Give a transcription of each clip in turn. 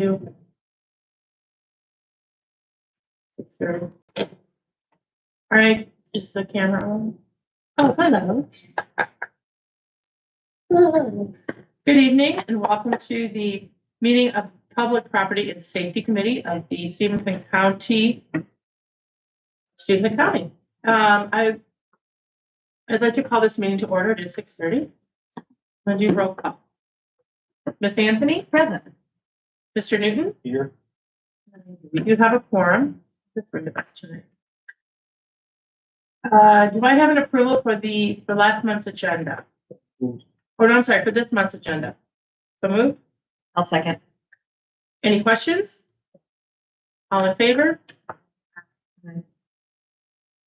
you. 6:30. All right, is the camera on? Oh, hello. Good evening and welcome to the meeting of Public Property and Safety Committee of the Stephenson County. I'd like to call this meeting to order. It is 6:30. I'm going to do roll call. Miss Anthony? Present. Mr. Newton? Here. We do have a quorum. The three of us tonight. Do I have an approval for last month's agenda? Moved. Or no, I'm sorry, for this month's agenda. So moved. I'll second. Any questions? All in favor?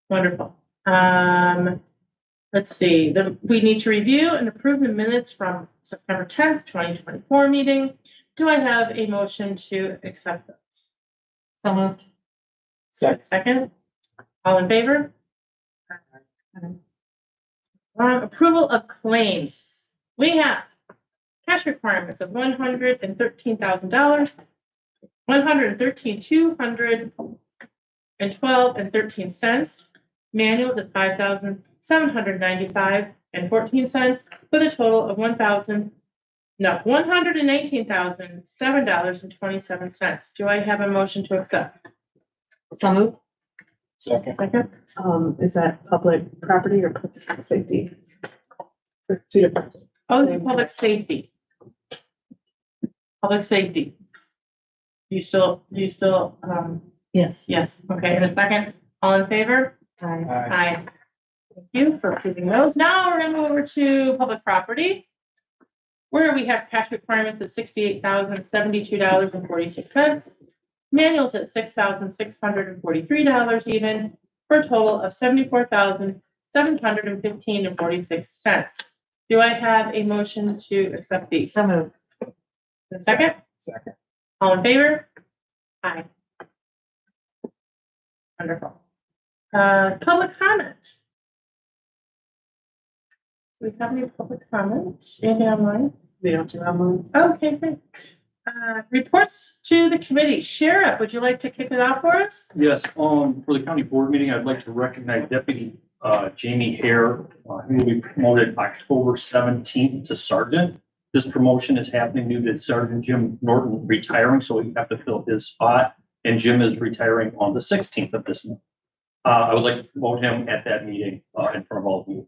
Wonderful. Let's see, we need to review and approve the minutes from September 10th, 2024 meeting. Do I have a motion to accept those? So moved. Second. All in favor? Approval of claims. We have cash requirements of $113,000, $113,212.13, manuals at $5,795.14, with a total of $118,007.27. Do I have a motion to accept? So moved. Second. Is that public property or public safety? Two different. Oh, the public safety. Public safety. Do you still, Yes. yes, okay, in a second, all in favor? Aye. Aye. Thank you for approving those. Now we're gonna move over to public property, where we have cash requirements of $68,072.46, manuals at $6,643 even, for a total of $74,715.46. Do I have a motion to accept these? So moved. The second? Second. All in favor? Aye. Wonderful. Public comment. Do we have any public comment? Anything online? We don't do online. Okay, great. Reports to the committee. Sheriff, would you like to kick it off for us? Yes, for the county board meeting, I'd like to recognize Deputy Jamie Hare, who will be promoted October 17th to sergeant. This promotion is happening due to Sergeant Jim Norton retiring, so we have to fill his spot, and Jim is retiring on the 16th of this month. I would like to promote him at that meeting in front of all of you.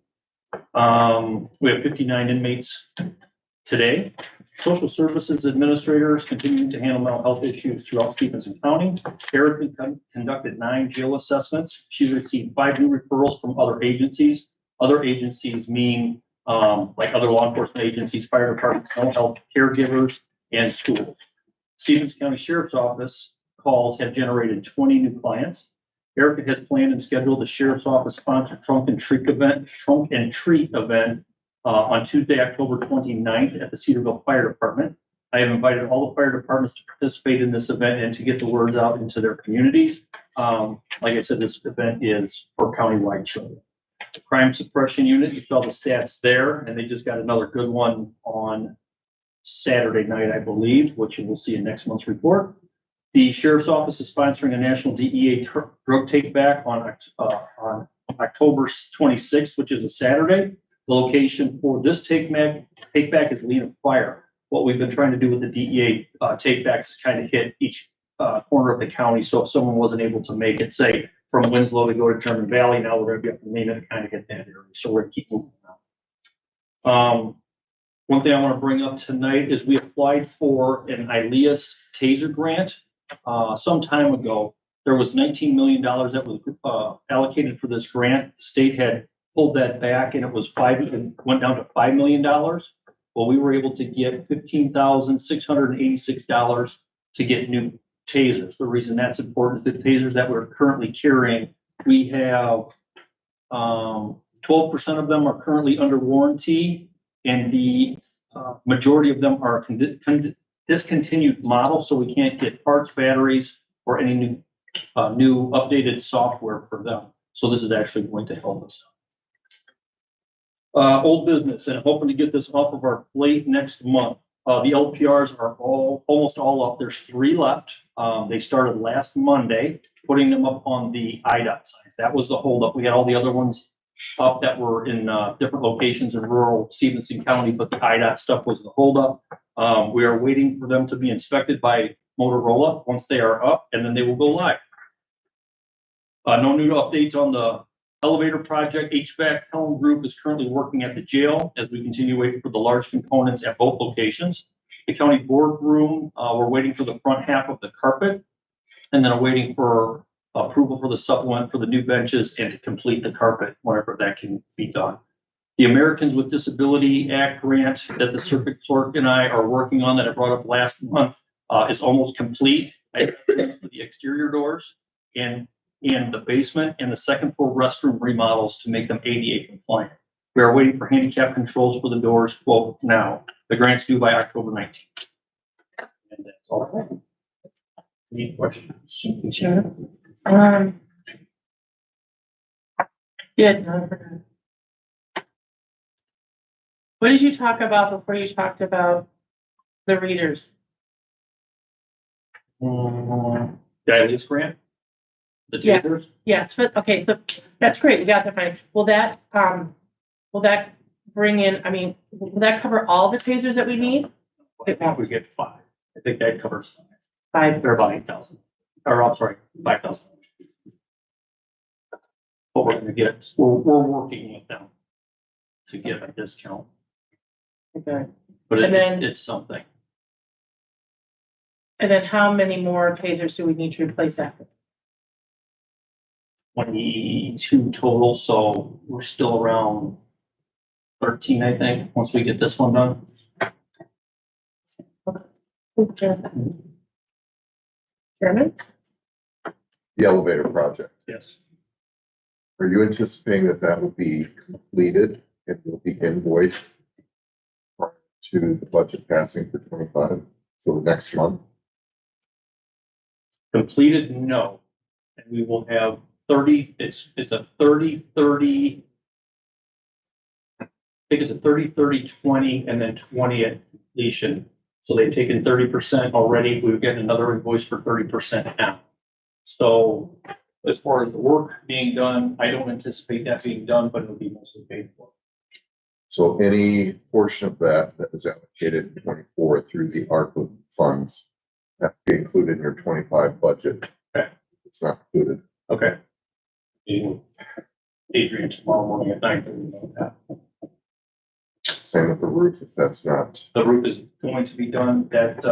We have 59 inmates today. Social services administrators continuing to handle mental health issues throughout Stephenson County. Erica conducted 9 jail assessments. She received 5 new referrals from other agencies. Other agencies mean like other law enforcement agencies, fire departments, mental health, caregivers, and schools. Stephenson County Sheriff's Office calls have generated 20 new clients. Erica has planned and scheduled the Sheriff's Office sponsored trunk and treat event on Tuesday, October 29th at the Cedarville Fire Department. I have invited all the fire departments to participate in this event and to get the words out into their communities. Like I said, this event is for countywide children. Crime Suppression Unit, you saw the stats there, and they just got another good one on Saturday night, I believe, which you will see in next month's report. The Sheriff's Office is sponsoring a national DEA drug take back on October 26th, which is a Saturday. The location for this take back is Lena Fire. What we've been trying to do with the DEA take backs is kind of hit each corner of the county. So if someone wasn't able to make it, say from Winslow to go to German Valley, now we're going to be up in Lena to kind of hit that area. So we're going to keep moving on. One thing I want to bring up tonight is we applied for an ILEAS taser grant some time ago. There was $19 million that was allocated for this grant. The state had pulled that back, and it was went down to $5 million. Well, we were able to get $15,686 to get new tasers. The reason that's important is the tasers that we're currently carrying, we have 12% of them are currently under warranty, and the majority of them are discontinued models, so we can't get parts, batteries, or any new updated software for them. So this is actually going to help us. Old business, and hoping to get this off of our plate next month. The LPRs are almost all up. There's 3 left. They started last Monday, putting them up on the IDOT signs. That was the holdup. We had all the other ones up that were in different locations in rural Stephenson County, but the IDOT stuff was the holdup. We are waiting for them to be inspected by Motorola once they are up, and then they will go live. No new updates on the elevator project. HVAC Helm Group is currently working at the jail as we continue waiting for the large components at both locations. The county boardroom, we're waiting for the front half of the carpet, and then waiting for approval for the supplement for the new benches and to complete the carpet whenever that can be done. The Americans with Disability Act grant that the circuit clerk and I are working on that I brought up last month is almost complete. I the exterior doors and the basement and the second floor restroom remodels to make them ADA compliant. We are waiting for handicap controls for the doors, quote, now. The grant's due by October 19th. And that's all I have. Any questions? Sure. Good. What did you talk about before you talked about the readers? The ILS grant? The Yeah. tasers? Yes, but, okay, so that's great, we got that fine. Will that bring in, I mean, will that cover all the tasers that we need? I think we get 5. I think that covers 5. they're about 8,000. Or I'm sorry, 5,000. But we're gonna get, we're working with them to get a discount, Okay. but And then- it's something. And then how many more tasers do we need to replace after? 22 total, so we're still around 13, I think, once we get this one done. Chairman? The elevator project. Yes. Are you anticipating that that will be completed and will be invoiced prior to the budget passing for 25? So next month? Completed, no. And we will have 30, it's a 30-30. I think it's a 30-30-20 and then 20 at completion. So they've taken 30% already. We've got another invoice for 30% now. So as far as the work being done, I don't anticipate that being done, but it'll be mostly paid for. So any portion of that is allocated in 24 through the ARPA funds have to be included in your 25 budget. Okay. It's not included. Okay. Adrian tomorrow morning at 9:30 about that. Same with the roof if that's not. The roof is going to be done, that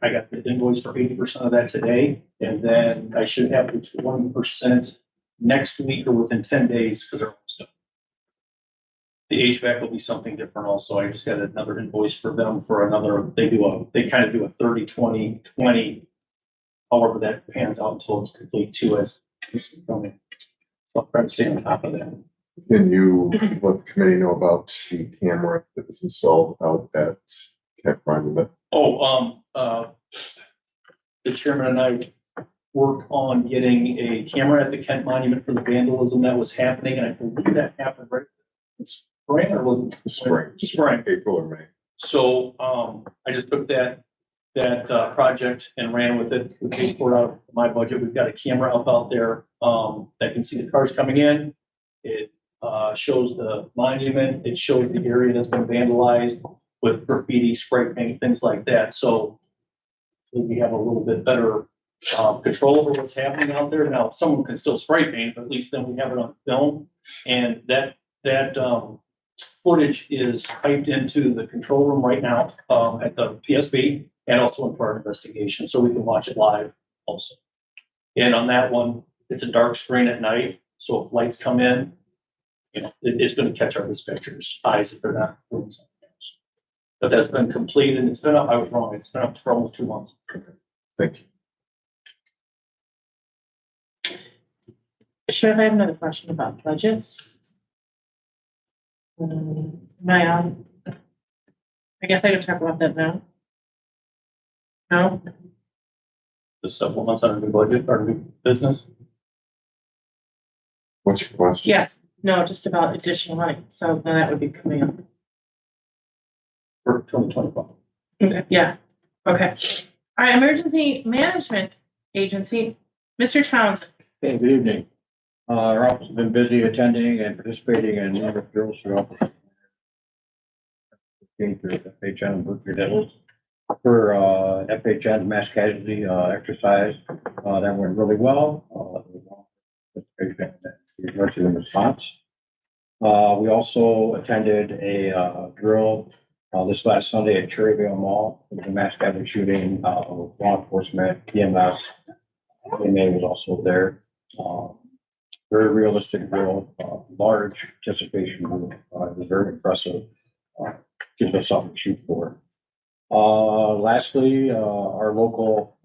I got the invoice for 80% of that today, and then I should have the 20% next week or within 10 days, because they're almost done. The HVAC will be something different also. I just got another invoice for them for another, they kind of do a 30-20-20, however that pans out until it's complete too, as it's coming. So I'm trying to stay on top of that. Can you let the committee know about the camera that was installed out at Camp Monument? The chairman and I worked on getting a camera at the Kent Monument for the vandalism that was happening, and I believe that happened right in spring, or was it? Spring. April or May. So, I just took that project and ran with it. We paid for it out of my budget. We've got a camera up out there, that can see the cars coming in. It, shows the monument. It shows the area that's been vandalized with graffiti, spray paint, things like that. So we have a little bit better control over what's happening out there. Now, someone can still spray paint, but at least then we have it on film. And that footage is piped into the control room right now at the PSB and also in our investigation, so we can watch it live also. And on that one, it's a dark screen at night, so if lights come in, you know, it's going to catch our dispatchers' eyes if they're not doing something else. But that's been completed. It's been up. I was wrong. It's been up for almost 2 months. Thank you. Sure, I have another question about budgets. My, I guess I can talk about that now. No? The supplements on our new budget, our new business. What's your question? Yes, no, just about additional money, so then that would be coming up. For 2025. Okay, yeah, okay. All right, Emergency Management Agency, Mr. Townsend. Hey, good evening. Our office has been busy attending and participating in a number of drills throughout the FHN Berkeley Devils. For FHN mass casualty exercise, that went really well. Emergency response. We also attended a drill this last Sunday at Cherryvale Mall. It was a mass casualty shooting. Law enforcement, EMS, EMA was also there. Very realistic drill, large participation group. It was very impressive. Gives us something to shoot for. Lastly, our local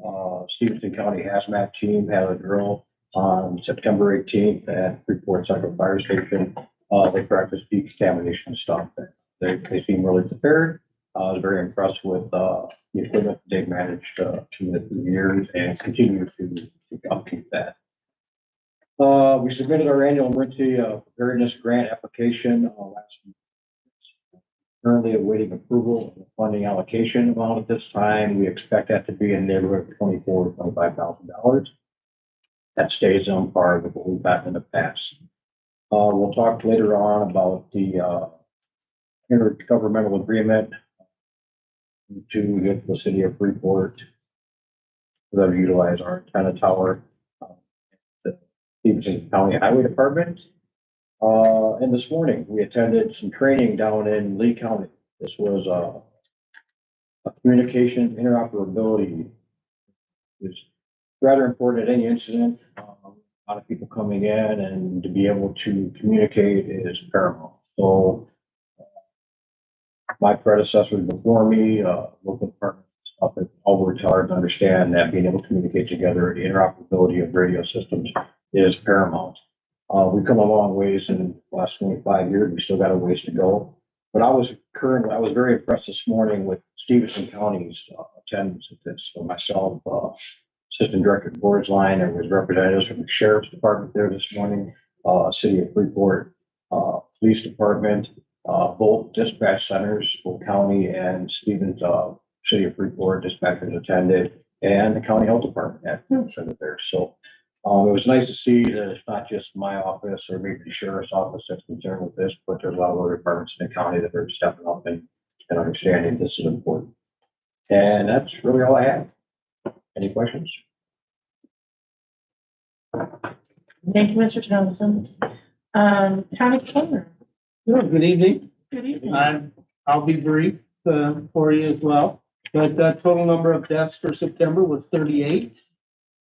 Stephenson County hazmat team had a drill on September 18th at Freeport Central Fire Station. They practiced decontamination stuff. They seem really prepared. I was very impressed with the equipment they've managed to the years and continue to upkeep that. We submitted our annual emergency preparedness grant application last week. Currently awaiting approval of the funding allocation amount at this time. We expect that to be in the neighborhood of $24,000 to $25,000. That stays on par with what we've gotten in the past. We'll talk later on about the intergovernmental agreement to get the city of Freeport to utilize our antenna tower. The Stephenson County Highway Department. And this morning, we attended some training down in Lee County. This was a communication interoperability. It's rather important at any incident. A lot of people coming in, and to be able to communicate is paramount. So my predecessors before me, local departments, up at all worked hard to understand that being able to communicate together, the interoperability of radio systems is paramount. We've come a long ways in the last 25 years. We still got a ways to go. But I was very impressed this morning with Stephenson County's attendance at this. So myself, Assistant Director Board's line, there was representatives from the Sheriff's Department there this morning, City of Freeport, Police Department, both dispatch centers, both county and Stevens, City of Freeport dispatchers attended, and the County Health Department had attended there. So it was nice to see that it's not just my office or maybe the sheriff's office that's concerned with this, but there's a lot of other departments in the county that are stepping up and understanding this is important. And that's really all I have. Any questions? Thank you, Mr. Townsend. County Planner. Good evening. Good evening. I'll be brief for you as well. But the total number of deaths for September was 38.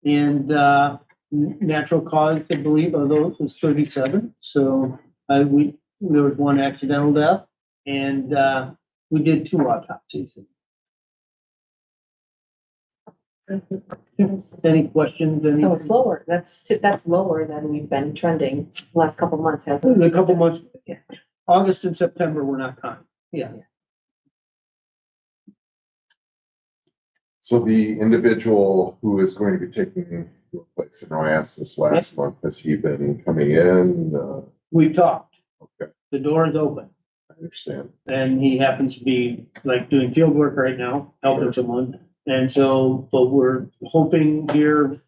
And natural cause, I believe, of those was 37. So there was one accidental death, and we did 2 autopsies. Any questions? So it's lower. That's lower than we've been trending the last couple months, hasn't it? A couple months, yeah. August and September were not kind. Yeah. So the individual who is going to be taking your place, and I asked this last month, has he been coming in? We've talked. Okay, The door is open. I understand. And he happens to be like doing field work right now, helping someone. And so, but we're hoping here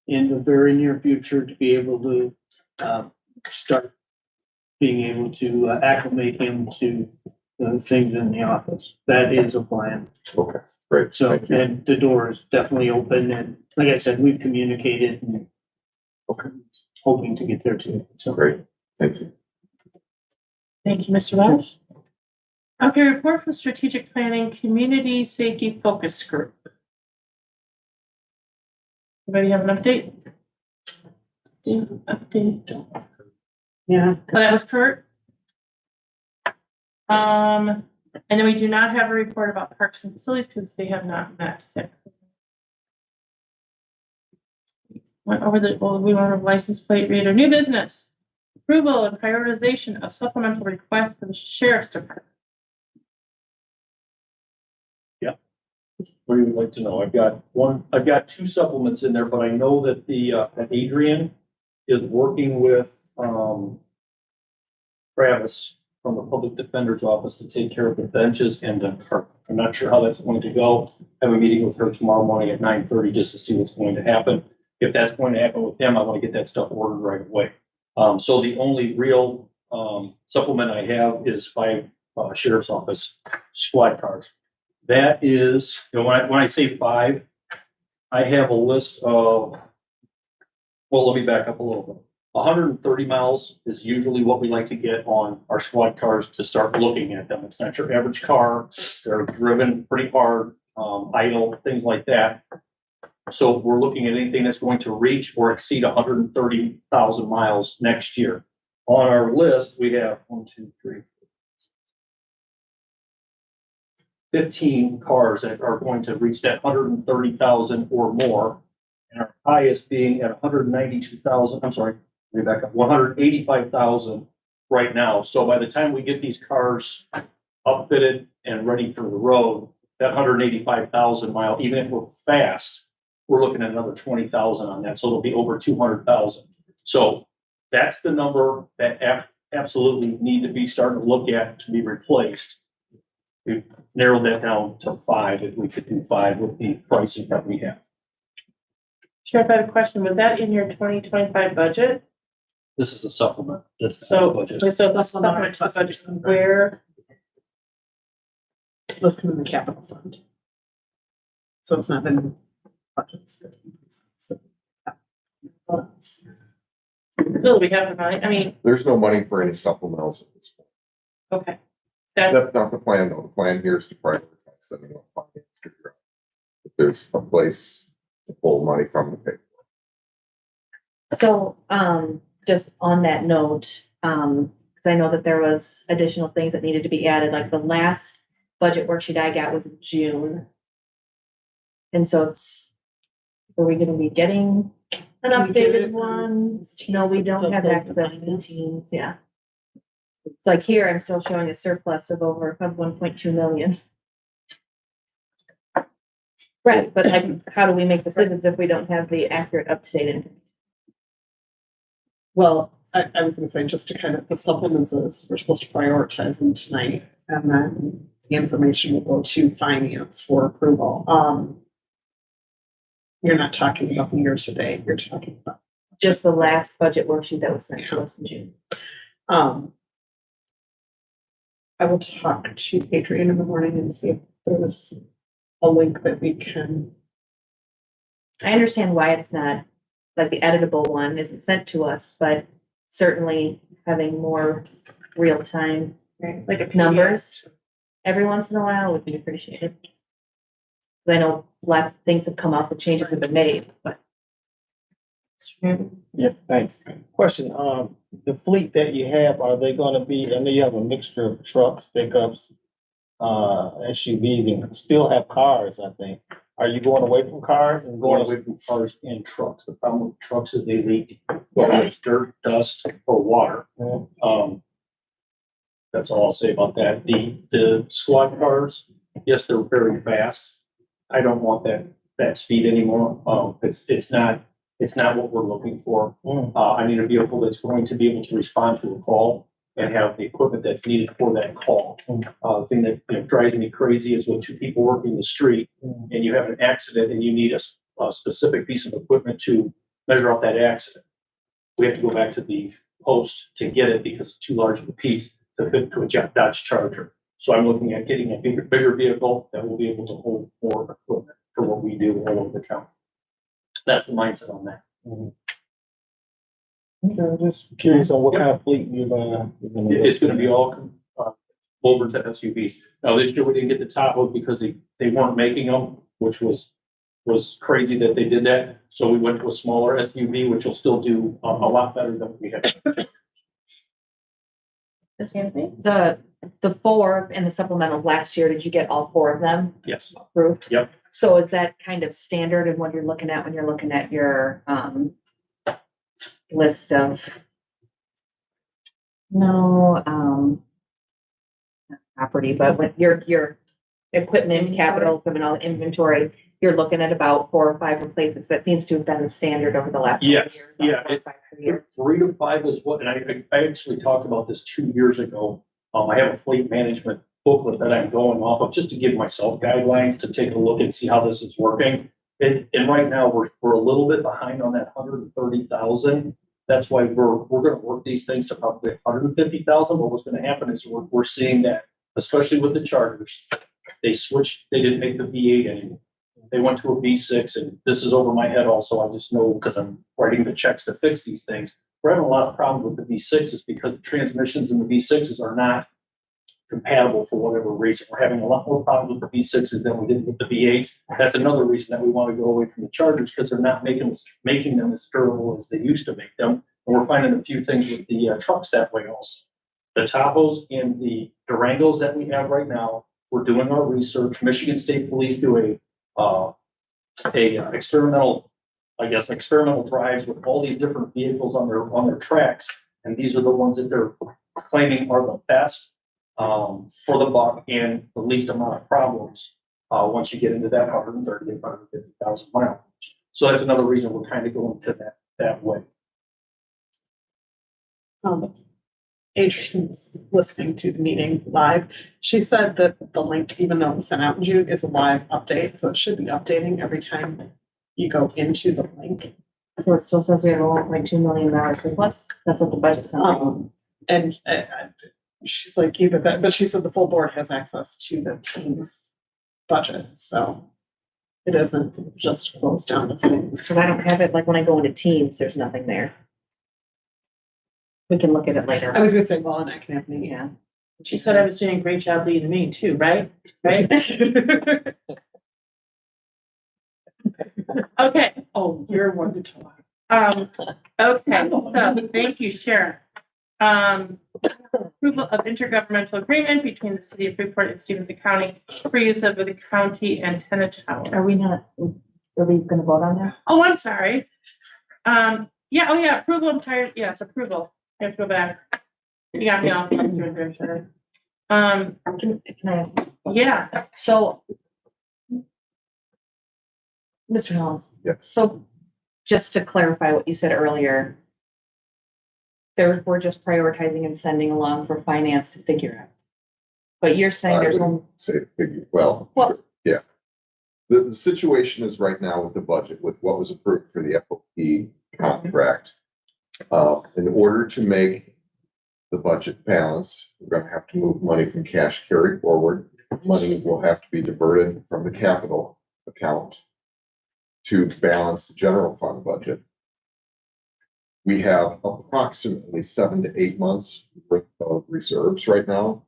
in the very near future to be able to start being able to acclimate him to things in the office. That is a plan. Okay, great. So, Thank you. and the door is definitely open. And like I said, we've communicated and Okay, hoping to get there too. So great. Thank you. Thank you, Mr. Welch. Okay, report from Strategic Planning Community Safety Focus Group. Anybody have an update? Update. Yeah. Oh, that was Kurt. And then we do not have a report about parks and facilities because they have not met. So went over we went over license plate reader, new business, approval and prioritization of supplemental requests for the Sheriff's Department. What do you like to know? I've got 2 supplements in there, but I know that that Adrian is working with, Travis from the public defender's office to take care of the benches and the carpet. I'm not sure how that's going to go. I have a meeting with her tomorrow morning at 9:30 just to see what's going to happen. If that's going to happen with him, I want to get that stuff ordered right away. So the only real, supplement I have is 5, sheriff's office squad cars. That is, when I say 5, I have a list of, well, let me back up a little bit. 130 miles is usually what we like to get on our squad cars to start looking at them. It's not your average car. They're driven pretty hard, idle, things like that. So we're looking at anything that's going to reach or exceed 130,000 miles next year. On our list, we have 15 cars that are going to reach that 130,000 or more. And our highest being at 192,000, I'm sorry, let me back up, 185,000 right now. So by the time we get these cars upfitted and ready for the road, that 185,000 mile, even if we're fast, we're looking at another 20,000 on that. So it'll be over 200,000. So that's the number that absolutely need to be starting to look at to be replaced. We've narrowed that down to 5, if we could do 5 with the pricing that we have. Sheriff, I have a question. Was that in your 2025 budget? This is a supplement. So, Budget. so the supplement to the budget, where, Let's come in the capital fund. So it's not been budgets. still we have the money, I mean, There's no money for any supplementals at this point. okay. That, That's not the plan, though. The plan here is to prioritize them and finance figure out if there's a place to pull money from the paper. So, just on that note, because I know that there was additional things that needed to be added, like the last budget worksheet I got was in June. And so are we gonna be getting an We get updated it one? from No, we Teams, don't it's have still access goes to to Teams, yeah. It's like here, I'm still showing a surplus of over 1.2 million. Right, but like, how do we make decisions if we don't have the accurate up-to-date information? Well, I was gonna say, just to kind of, the supplements is, we're supposed to prioritize them tonight, and then the information will go to finance for approval. You're not talking about the years today, you're talking about, Just the last budget worksheet that was sent to us in June. I will talk to Adrian in the morning and see if there's a link that we can. I understand why it's not, like the editable one isn't sent to us, but certainly having more real-time like a numbers every once in a while would be appreciated. I know lots of things have come up, the changes have been made, but Yeah, thanks. Question, the fleet that you have, are they gonna be, I know you have a mixture of trucks, pickups, SUVs, and still have cars, I think. Are you going away from cars and Going going, away from cars and trucks. The problem with trucks is they leak, whether it's dirt, dust, or water. That's all I'll say about that. The squad cars, yes, they're very fast. I don't want that speed anymore. It's not what we're looking for. I need a vehicle that's going to be able to respond to a call and have the equipment that's needed for that call. The thing that drives me crazy is when 2 people working the street and you have an accident and you need a specific piece of equipment to measure out that accident. We have to go back to the post to get it because it's too large of a piece to fit to a Dodge Charger. So I'm looking at getting a bigger vehicle that will be able to hold more equipment for what we do all over the county. That's the mindset on that. okay, just curious on what kind of fleet you're gonna. It's gonna be all over to SUVs. Now, this year we didn't get the Tahoe because they weren't making them, which was crazy that they did that. So we went to a smaller SUV, which will still do a lot better than we had. Ms. Anthony? the 4 and the supplemental last year, did you get all 4 of them Yes. approved? Yep. So is that kind of standard in what you're looking at when you're looking at your, list of? No, not property, but with your equipment, capital equipment, all the inventory, you're looking at about 4 or 5 replacements. That seems to have been the standard over the last. couple Yes, years, yeah, about 4 or 5 per year. 3 to 5 is what, and I actually talked about this 2 years ago. I have a fleet management booklet that I'm going off of just to give myself guidelines to take a look and see how this is working. And right now, we're a little bit behind on that 130,000. That's why we're gonna work these things to probably 150,000, but what's gonna happen is we're seeing that, especially with the chargers, they switched, they didn't make the V8 anymore. They went to a V6, and this is over my head also, I just know because I'm writing the checks to fix these things. We're having a lot of problems with the V6s because the transmissions in the V6s are not compatible for whatever reason. We're having a lot more problems with the V6s than we did with the V8s. That's another reason that we want to go away from the Chargers, because they're not making them as durable as they used to make them. And we're finding a few things with the trucks that way also. The Tahoes and the Durangos that we have right now, we're doing our research. Michigan State Police do experimental drives with all these different vehicles on their tracks. And these are the ones that they're claiming are the best for the buck and the least amount of problems once you get into that 130, 150,000 miles. So that's another reason we're kind of going to that way. Adrian's listening to the meeting live. She said that the link, even though it was sent out in June, is a live update, so it should be updating every time you go into the link. So it still says we have a $1.2 million surplus. That's what the budget says. And she's like, either that, but she said the full board has access to the team's budget, so it isn't just closed down to things. Because I don't have it, like when I go into Teams, there's nothing there. We can look at it later. I was gonna say, well, and I can have me. Yeah. She said I was doing a great job leading the meeting too, right? Right? Okay. Oh, you're one to talk. Okay, so thank you, Sharon. Approval of intergovernmental agreement between the city of Freeport and Stephenson County for use of the county antenna tower. Are we gonna vote on that? Oh, I'm sorry. Yeah, approval, I'm tired, yes, approval. I have to go back. You got me off. I'm doing very sorry. Can I ask? Yeah, So, Mr. Holmes, Yes. so just to clarify what you said earlier, we're just prioritizing and sending along for finance to figure out. But you're saying I there's would one, say figure, well, Well- yeah. The situation is right now with the budget, with what was approved for the FOP contract. In order to make the budget balance, we're gonna have to move money from cash carry forward. Money will have to be diverted from the capital account to balance the general fund budget. We have approximately 7 to 8 months worth of reserves right now.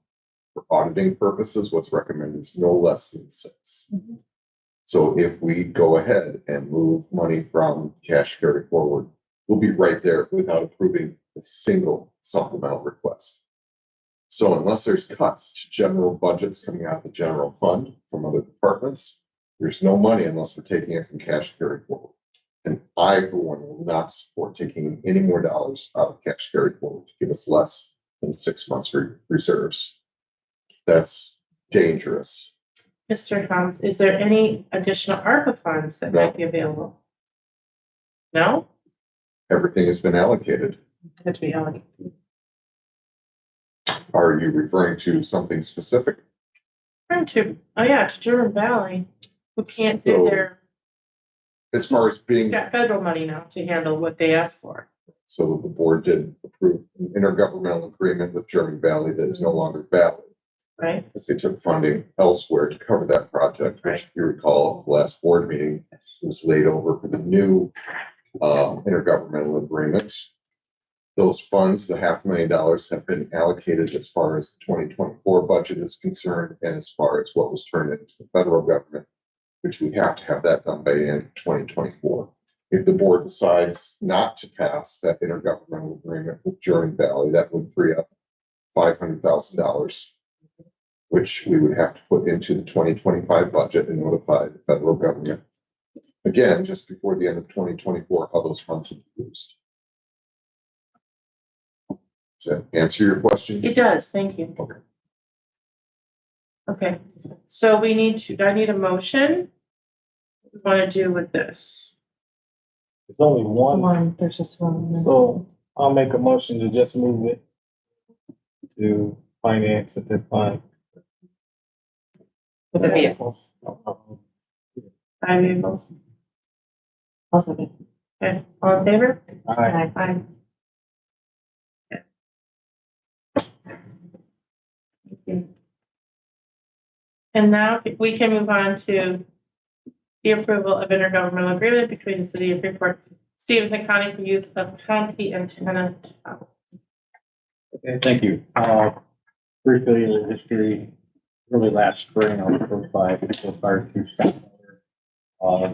For auditing purposes, what's recommended is no less than 6. So if we go ahead and move money from cash carry forward, we'll be right there without approving a single supplemental request. So unless there's cuts to general budgets coming out of the general fund from other departments, there's no money unless we're taking it from cash carry forward. And I, for one, will not support taking any more dollars out of cash carry forward to give us less than 6 months reserves. That's dangerous. Mr. Holmes, is there any additional ARPA funds that might be available? No? Everything has been allocated. Had to be allocated. Are you referring to something specific? To Durham Valley, who can't do So- their, As far as it's being, got federal money now to handle what they asked for. so the board did approve an intergovernmental agreement with German Valley that is no longer valid. Right? Because they took funding elsewhere to cover that project, which if you recall, the last board meeting was laid over for the new intergovernmental agreement. Those funds, the $500,000, have been allocated as far as the 2024 budget is concerned, and as far as what was turned into the federal government, which we have to have that done by the end of 2024. If the board decides not to pass that intergovernmental agreement with Jordan Valley, that would free up $500,000, which we would have to put into the 2025 budget and notify the federal government again, just before the end of 2024, how those funds will be used. Does that answer your question? It does, thank you. Okay. Okay, so I need a motion. What do we want to do with this? There's only one, there's just one. so I'll make a motion to just move it to finance at that fund. With the vehicles. 5 vehicles. I'll second. Okay, all in favor? Aye. Aye. Thank you. And now we can move on to the approval of intergovernmental agreement between the city of Freeport, Stephenson County for use of county antenna towers. Okay, thank you. Briefly, the history, really last spring, I was approached by Freeport Fire Chief Stephenson.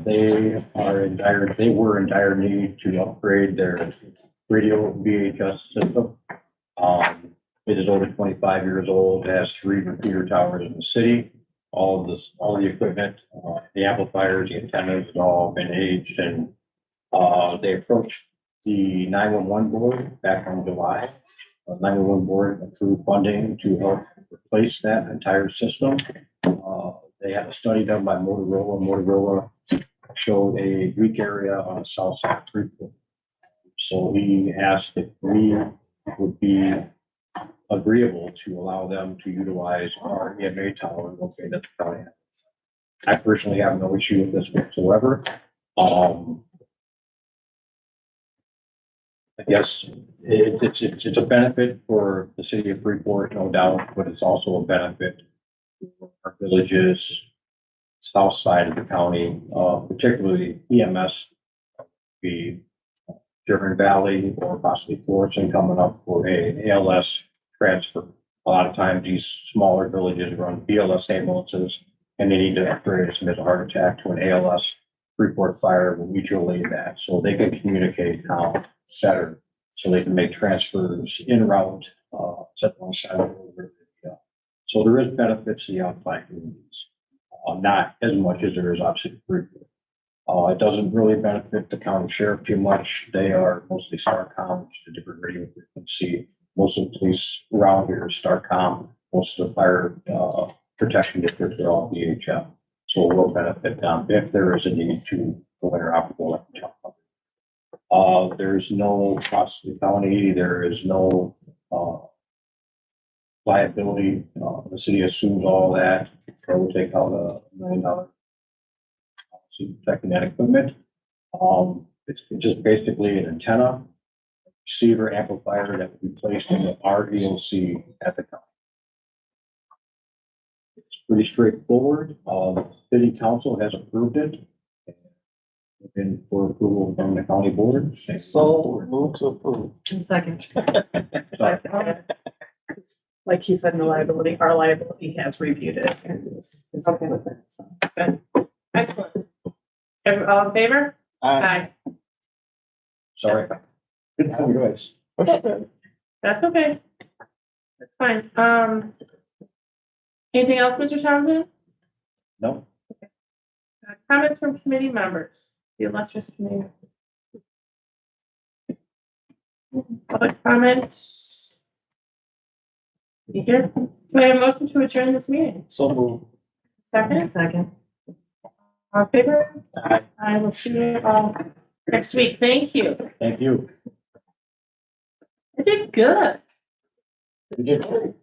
They were in dire need to upgrade their radio VHS system. It is over 25 years old, it has 3 repeater towers in the city. All the equipment, the amplifiers, the antennas, has all been aged, and they approached the 911 board back in July. The 911 board approved funding to help replace that entire system. They had a study done by Motorola. Motorola showed a weak area on the south side of Freeport. So he asked if we would be agreeable to allow them to utilize our EMA tower located at the county. I personally have no issue with this whatsoever. I guess it's a benefit for the city of Freeport, no doubt, but it's also a benefit for our villages, south side of the county, particularly EMS, the German Valley or possibly Florissant coming up for a ALS transfer. A lot of times these smaller villages run BLS ambulances and they need to upgrade if there's a heart attack to an ALS. Freeport Fire will mutual aid that so they can communicate now better, so they can make transfers in route, set one side over. So there is benefits to the outside communities, not as much as there is obviously Freeport. It doesn't really benefit the county sheriff too much. They are mostly StarCom, which is a different radio frequency. Most of the police around here is StarCom. Most of the fire protection districts are all VHF. So it will benefit them if there is a need to go interoperable. There's no cost to the county. There is no liability. The city assumes all that. They will take out $1 million policy protecting that equipment. It's just basically an antenna, receiver, amplifier that will be placed in the REOC at the county. It's pretty straightforward. City council has approved it. And for approval from the county board. So move to approve. Second. Like he said, no liability, our liability has reviewed it and is okay with it, so. Good. Excellent. All in favor? Aye. Sorry. Good choice. That's okay. That's fine. Anything else, Mr. Townsend? No. Comments from committee members, the illustrious committee. Public comments? You here? Do I have a motion to adjourn this meeting? So move. Second? Second. All in favor? Aye. I will see you all next week. Thank you. Thank you. I did good. You did great.